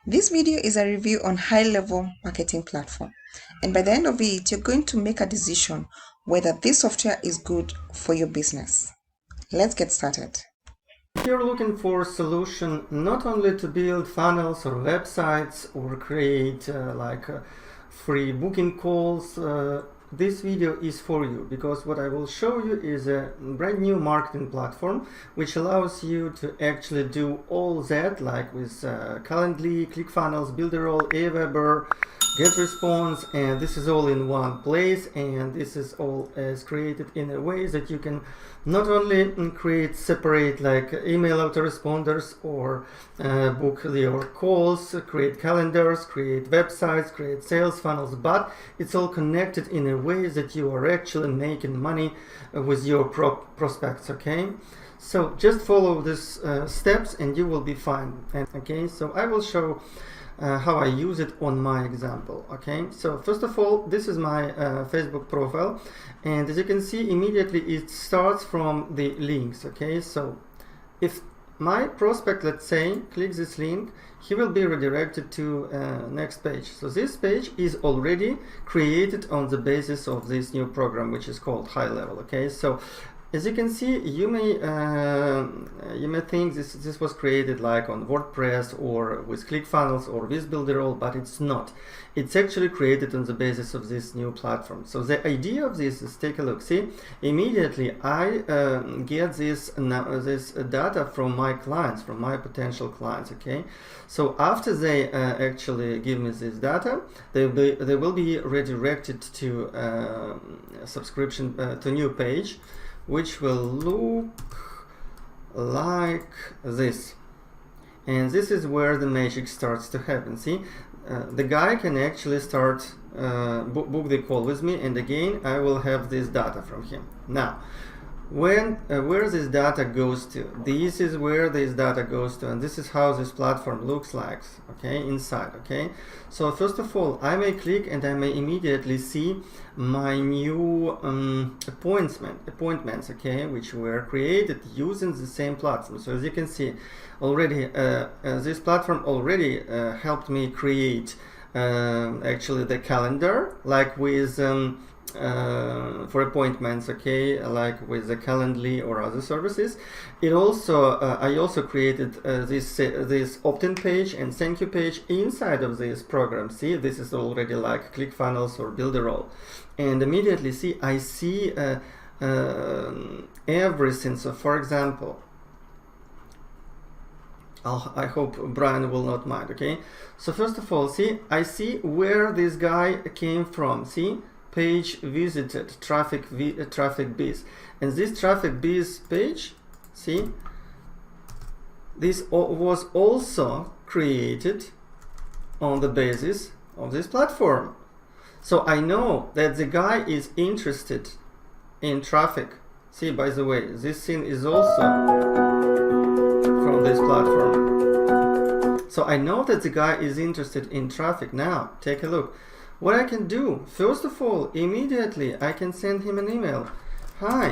This video is a review on HighLevel marketing platform, and by the end of it, you're going to make a decision whether this software is good for your business. Let's get started. If you're looking for a solution not only to build funnels or websites or create free booking calls, this video is for you, because what I will show you is a brand new marketing platform which allows you to actually do all that, like with Calendly, Clickfunnels, Builderall, Aweber, GetResponse, and this is all in one place, and this is all as created in a way that you can not only create separate like email autoresponders or book your calls, create calendars, create websites, create sales funnels, but it's all connected in a way that you are actually making money with your prospects. Okay, so just follow these steps and you will be fine. And okay, so I will show how I use it on my example. Okay, so first of all, this is my Facebook profile, and as you can see, immediately it starts from the links. Okay, so if my prospect, let's say, clicks this link, he will be redirected to next page. So this page is already created on the basis of this new program, which is called HighLevel. Okay, so as you can see, you may think this was created like on WordPress or with Clickfunnels or with Builderall, but it's not. It's actually created on the basis of this new platform. So the idea of this is, take a look. See, immediately I get this data from my clients, from my potential clients. Okay, so after they actually give me this data, they will be redirected to subscription to new page, which will look like this. And this is where the magic starts to happen. See, the guy can actually start book the call with me, and again I will have this data from him. Now, where this data goes to, this is where this data goes to, and this is how this platform looks like, okay, inside. Okay, so first of all, I may click and I may immediately see my new appointments, okay, which were created using the same platform. So as you can see already, this platform already helped me create actually the calendar, like with for appointments, okay, like with the Calendly or other services. It also I also created this opt-in page and thank you page inside of this program. See, this is already like Clickfunnels or Builderall, and immediately see I see everything. So for example, I hope Brian will not mind. Okay, so first of all, see, I see where this guy came from. See, page visited, traffic biz, and this traffic biz page, see, this was also created on the basis of this platform. So I know that the guy is interested in traffic. See, by the way, this thing is also from this platform. So I know that the guy is interested in traffic. Now, take a look. What I can do, first of all, immediately I can send him an email. Hi.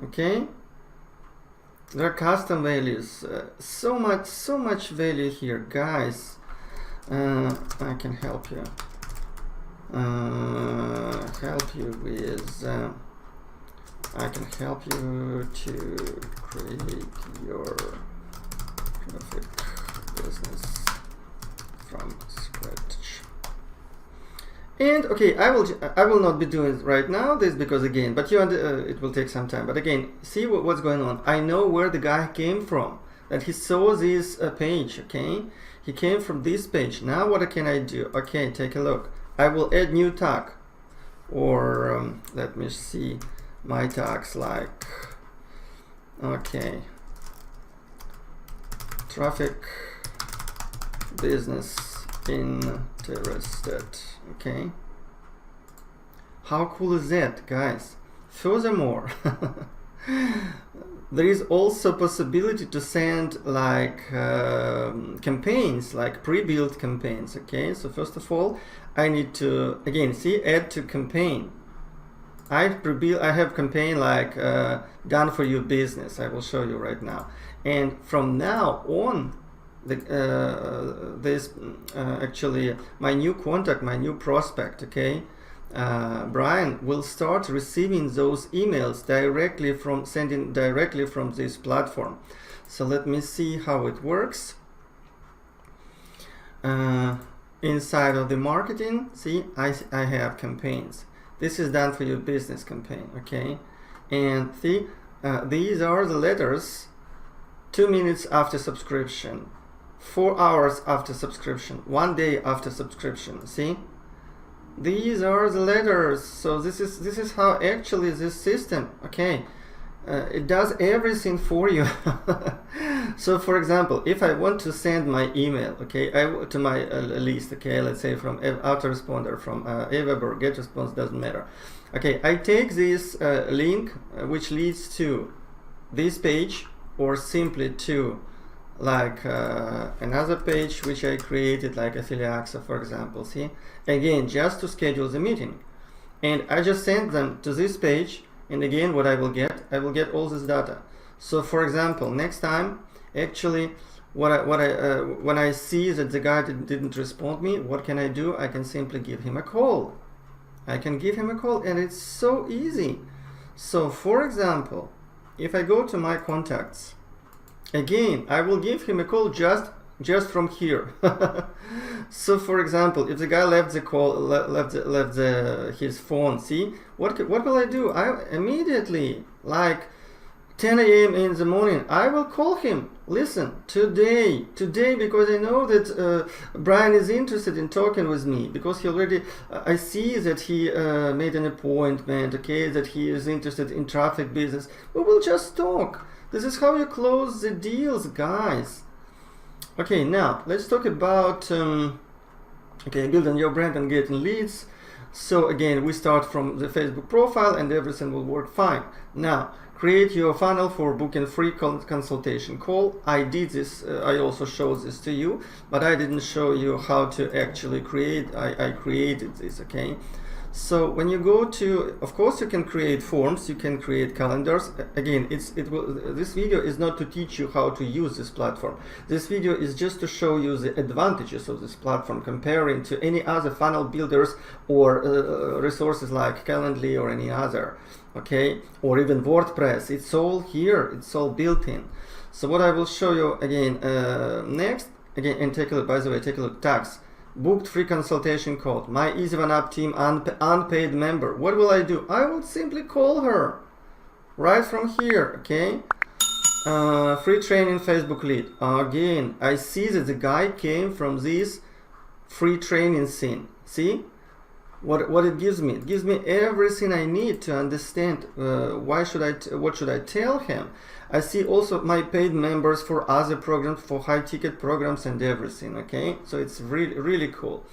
Okay. There are custom values. So much value here, guys. I can help you. I can help you to create your perfect business from scratch. And okay, I will not be doing it right now, this, because again, but it will take some time. But again, see what's going on. I know where the guy came from, that he saw this page. Okay, he came from this page. Now what can I do? Okay, take a look. I will add new tag, or let me see my tags, like, okay, traffic business interested. Okay, how cool is that, guys? Furthermore, there is also possibility to send like campaigns, like pre-built campaigns. Okay, so first of all, I need to again see add to campaign. I have campaign like done for you business. I will show you right now. And from now on, actually my new contact, my new prospect, okay, Brian will start receiving those emails sending directly from this platform. So let me see how it works. Inside of the marketing, see, I have campaigns. This is done for your business campaign, okay? And see, these are the letters. 2 minutes after subscription, 4 hours after subscription, 1 day after subscription. See, these are the letters. So this is how actually this system, okay, it does everything for you. So for example, if I want to send my email, okay, to my list, okay, let's say from autoresponder, from Aweber or GetResponse, doesn't matter. Okay, I take this link which leads to this page, or simply to like another page which I created, like Affiliaxa, for example. See, again, just to schedule the meeting, and I just send them to this page. And again, what I will get all this data. So for example, next time, actually, when I see that the guy didn't respond me, what can I do? I can simply give him a call. I can give him a call, and it's so easy. So for example, if I go to my contacts, again, I will give him a call just from here. So for example, if the guy left the call, his phone, see, what will I do? I immediately, like 10 a.m. in the morning, I will call him. Listen, today, because I know that Brian is interested in talking with me, because he already, I see that he made an appointment, okay, that he is interested in traffic business. We will just talk. This is how you close the deals, guys. Okay, now let's talk about building your brand and getting leads. So again, we start from the Facebook profile and everything will work fine. Now, create your funnel for booking free consultation call. I did this, I also showed this to you, but I didn't show you how to actually create. I created this, okay? So when you go to, of course, you can create forms, you can create calendars. Again, this video is not to teach you how to use this platform. This video is just to show you the advantages of this platform comparing to any other funnel builders or resources like Calendly or any other, okay, or even WordPress. It's all here, it's all built in. So what I will show you again next, again, and take a look, by the way, take a look, tags. Booked free consultation call, my Easy One Up team unpaid member. What will I do? I will simply call her right from here, okay? Free training Facebook lead. Again, I see that the guy came from this free training scene. See what it gives me? It gives me everything I need to understand what should I tell him. I see also my paid members for other programs, for high ticket programs and everything, okay? So it's really cool.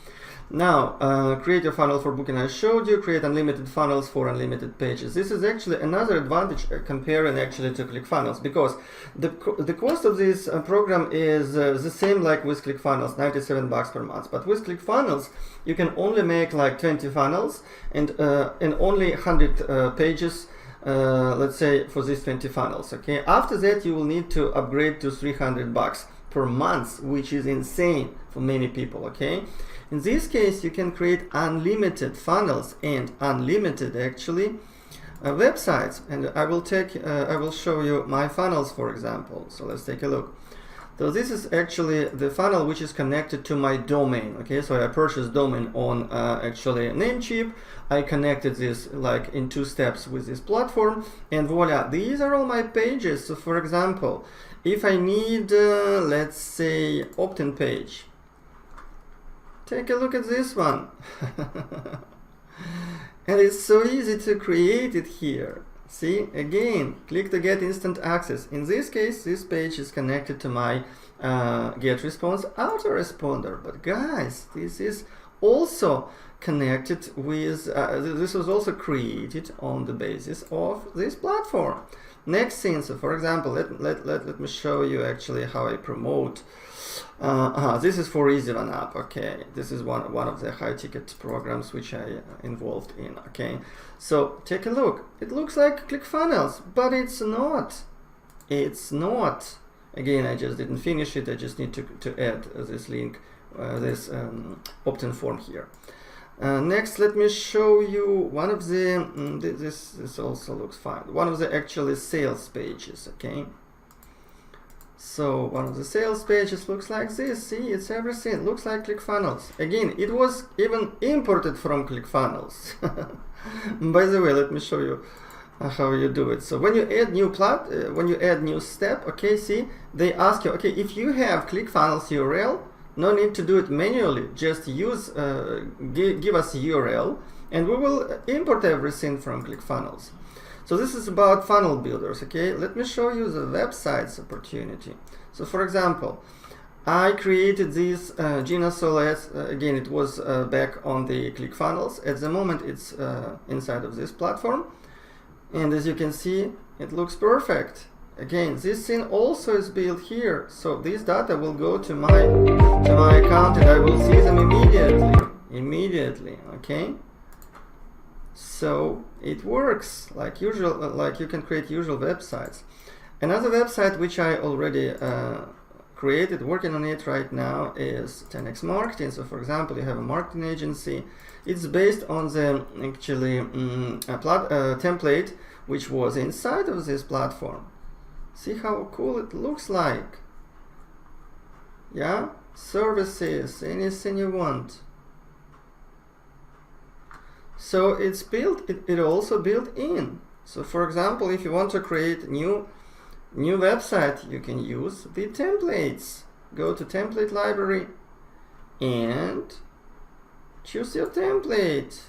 Now, create your funnel for booking. I showed you, create unlimited funnels for unlimited pages. This is actually another advantage comparing actually to Clickfunnels, because the cost of this program is the same like with Clickfunnels, $97 per month. But with Clickfunnels, you can only make like 20 funnels and only 100 pages. Let's say for these 20 funnels, okay? After that, you will need to upgrade to $300 per month, which is insane for many people, okay? In this case, you can create unlimited funnels and unlimited actually websites, and I will show you my funnels, for example. So let's take a look. So this is actually the funnel which is connected to my domain, okay? So I purchased domain on actually Namecheap. I connected this like in 2 steps with this platform, and voila, these are all my pages. So for example, if I need, let's say, opt-in page, take a look at this one. And it's so easy to create it here. See, again, click to get instant access. In this case, this page is connected to my GetResponse autoresponder. But guys, this is also connected with, this was also created on the basis of this platform. Next thing, so for example, let me show you actually how I promote. This is for Easy One Up, okay? This is one of the high ticket programs which I involved in, okay? So take a look. It looks like Clickfunnels, but it's not. It's not. Again, I just didn't finish it. I just need to add this link, this opt-in form here. Next, let me show you one of the, this also looks fine, one of the actually sales pages, okay? So one of the sales pages looks like this. See, it's everything, looks like Clickfunnels. Again, it was even imported from Clickfunnels. By the way, let me show you how you do it. So when you add new step, okay, see, they ask you, okay, if you have Clickfunnels URL, no need to do it manually, just use, give us URL, and we will import everything from Clickfunnels. So this is about funnel builders, okay? Let me show you the websites opportunity. So for example, I created this Gena Soles, again, it was back on the Clickfunnels. At the moment, it's inside of this platform. And as you can see, it looks perfect. Again, this thing also is built here. So this data will go to my account and I will see them immediately, okay? So it works like usual, like you can create usual websites. Another website which I already created, working on it right now, is 10x Marketing. So for example, you have a marketing agency. It's based on the actually template which was inside of this platform. See how cool it looks like? Yeah, services, anything you want. So it's built, it also built in. So for example, if you want to create new website, you can use the templates. Go to template library and choose your template.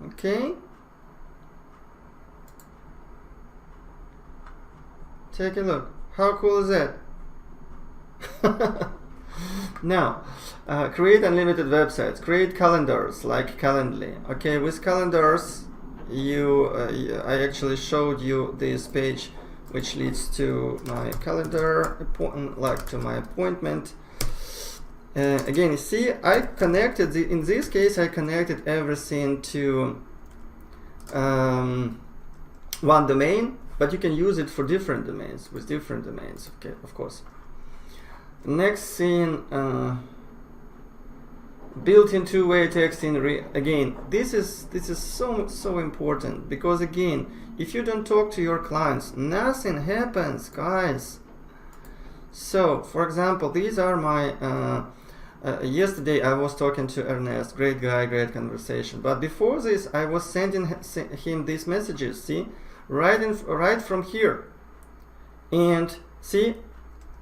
Okay. Take a look. How cool is that? Now, create unlimited websites. Create calendars like Calendly. Okay, with calendars, I actually showed you this page, which leads to my calendar, like to my appointment. Again, you see, I connected in this case, I connected everything to one domain, but you can use it for different domains with different domains. Okay, of course. Next thing, built-in two-way texting. Again, this is so important, because again, if you don't talk to your clients, nothing happens, guys. So for example, these are my yesterday I was talking to Ernest, great guy, great conversation, but before this I was sending him these messages, see, right from here. And see,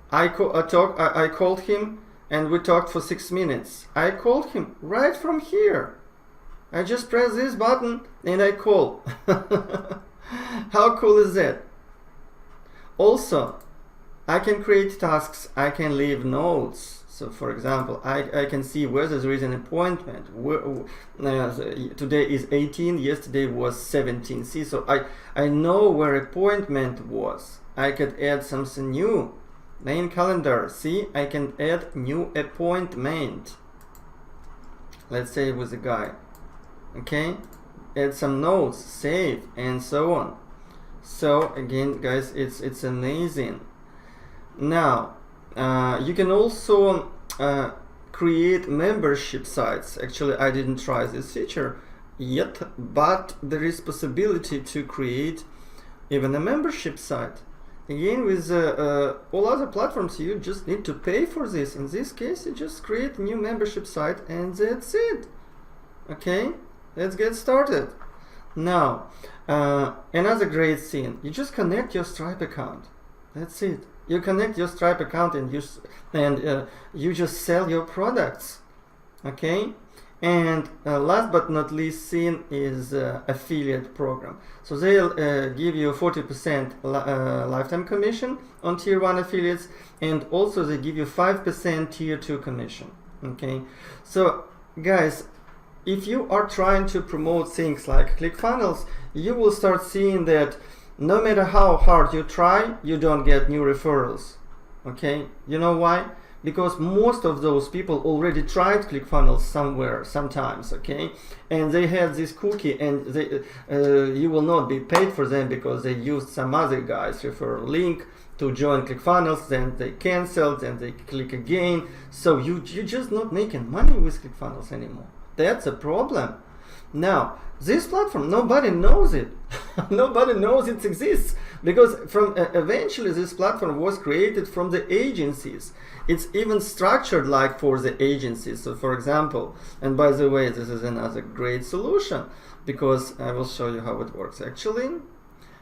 I called him and we talked for 6 minutes. I called him right from here. I just press this button and I call. How cool is that? Also, I can create tasks, I can leave notes. So for example, I can see whether there is an appointment. Today is 18, yesterday was 17. See, so I know where appointment was. I could add something new. Main calendar, see, I can add new appointment. Let's say with a guy. Okay, add some notes, save, and so on. So again, guys, it's amazing. Now, you can also create membership sites. Actually, I didn't try this feature yet, but there is possibility to create even a membership site. Again, with all other platforms, you just need to pay for this. In this case, you just create a new membership site and that's it. Okay, let's get started. Now, another great thing, you just connect your Stripe account. That's it. You connect your Stripe account and you just sell your products. Okay. And last but not least thing is affiliate program. So they'll give you 40% lifetime commission on tier 1 affiliates, and also they give you 5% tier 2 commission. Okay, so guys, if you are trying to promote things like Clickfunnels, you will start seeing that no matter how hard you try, you don't get new referrals. Okay, you know why? Because most of those people already tried Clickfunnels somewhere, sometimes, okay, and they had this cookie, and they, you will not be paid for them because they used some other guy's referral link, to join Clickfunnels, then they cancel, then they click again. So you're just not making money with Clickfunnels anymore. That's a problem. Now, this platform, nobody knows it. Nobody knows it exists, because eventually this platform was created from the agencies. It's even structured like for the agencies. So for example, and by the way, this is another great solution, because I will show you how it works actually.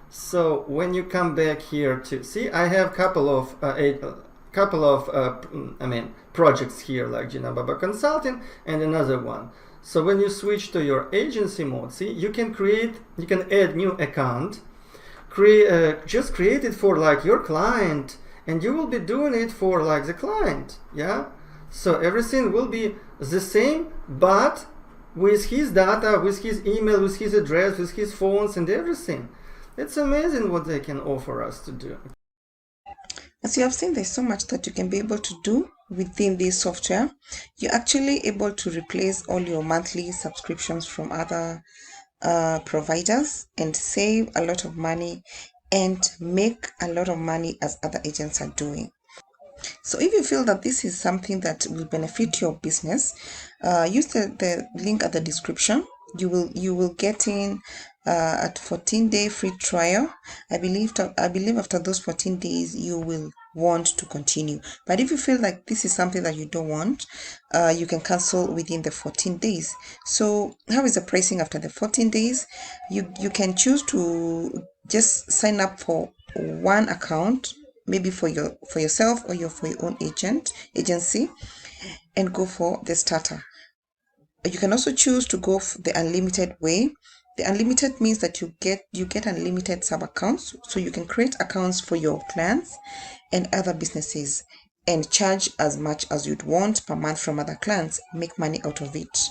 So when you come back here to see, I have couple of projects here, like Gena Babak Consulting and another one. So when you switch to your agency mode, see, you can add new account, just create it for like your client, and you will be doing it for like the client, yeah? So everything will be the same, but with his data, with his email, with his address, with his phones and everything. It's amazing what they can offer us to do. As you have seen, there's so much that you can be able to do within this software. You're actually able to replace all your monthly subscriptions from other providers and save a lot of money and make a lot of money as other agents are doing. So if you feel that this is something that will benefit your business, use the link at the description. You will get in a 14-day free trial. I believe after those 14 days you will want to continue. But if you feel like this is something that you don't want, you can cancel within the 14 days. So how is the pricing after the 14 days? You can choose to just sign up for one account, maybe for yourself or for your own agency, and go for the starter. You can also choose to go for the unlimited way. The unlimited means that you get unlimited sub accounts, so you can create accounts for your clients and other businesses and charge as much as you'd want per month from other clients, make money out of it.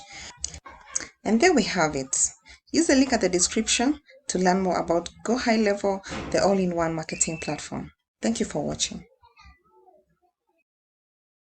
And there we have it. Use the link at the description to learn more about GoHighLevel, the all-in-one marketing platform. Thank you for watching.